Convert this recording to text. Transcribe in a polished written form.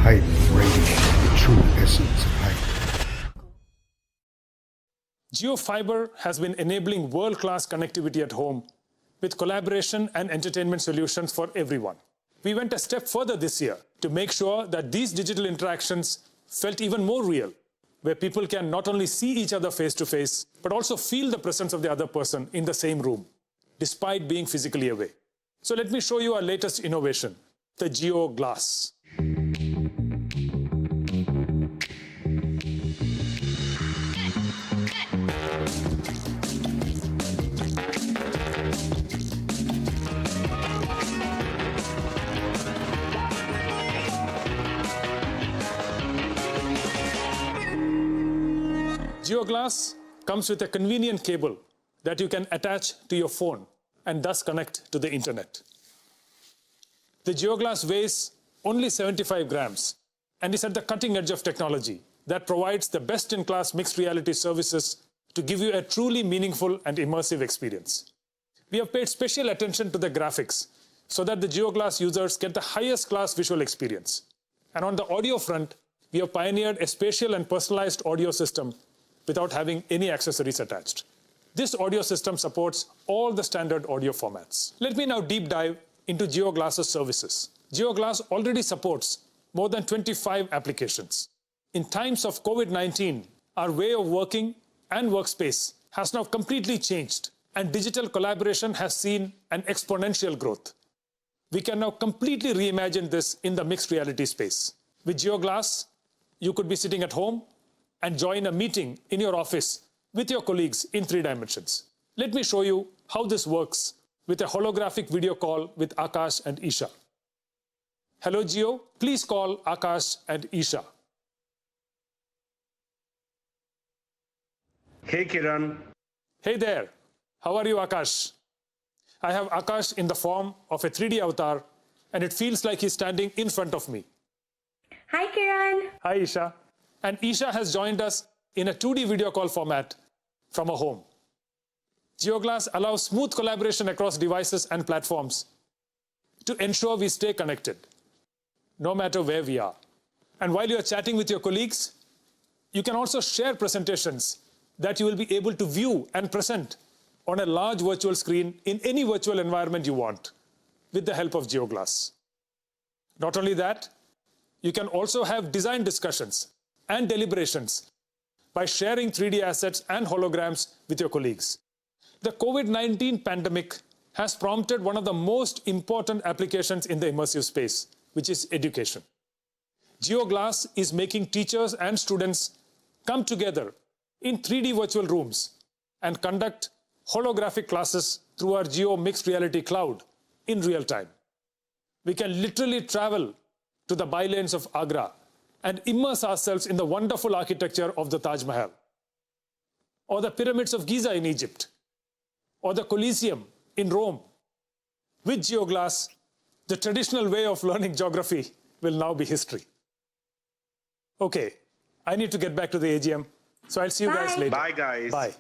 Hype Radio, the true essence of hype. JioFiber has been enabling world-class connectivity at home with collaboration and entertainment solutions for everyone. We went a step further this year to make sure that these digital interactions felt even more real, where people can not only see each other face to face, but also feel the presence of the other person in the same room, despite being physically away. So let me show you our latest innovation, the Jio Glass. Jio Glass comes with a convenient cable that you can attach to your phone and thus connect to the internet. The Jio Glass weighs only 75 grams and is at the cutting edge of technology that provides the best-in-class mixed reality services to give you a truly meaningful and immersive experience. We have paid special attention to the graphics so that the Jio Glass users get the highest class visual experience. And on the audio front, we have pioneered a spatial and personalized audio system without having any accessories attached. This audio system supports all the standard audio formats. Let me now deep dive into Jio Glass's services. Jio Glass already supports more than 25 applications. In times of COVID-19, our way of working and workspace has now completely changed, and digital collaboration has seen an exponential growth. We can now completely reimagine this in the mixed reality space. With Jio Glass, you could be sitting at home and join a meeting in your office with your colleagues in 3 dimensions. Let me show you how this works with a holographic video call with Akash and Isha. Hello Jio, please call Akash and Isha. Hey Kiran. Hey there, how are you Akash? I have Akash in the form of a 3D avatar and it feels like he's standing in front of me. Hi Kiran. Hi Isha. And Isha has joined us in a 2D video call format from her home. Jio Glass allows smooth collaboration across devices and platforms to ensure we stay connected, no matter where we are. And while you're chatting with your colleagues, you can also share presentations that you will be able to view and present on a large virtual screen in any virtual environment you want with the help of Jio Glass. Not only that, you can also have design discussions and deliberations by sharing 3D assets and holograms with your colleagues. The COVID-19 pandemic has prompted one of the most important applications in the immersive space, which is education. Jio Glass is making teachers and students come together in 3D virtual rooms and conduct holographic classes through our Jio Mixed Reality Cloud in real time. We can literally travel to the bylanes of Agra and immerse ourselves in the wonderful architecture of the Taj Mahal, or the pyramids of Giza in Egypt, or the Colosseum in Rome. With Jio Glass, the traditional way of learning geography will now be history. Okay, I need to get back to the AGM, so I'll see you guys later. Bye guys. Bye.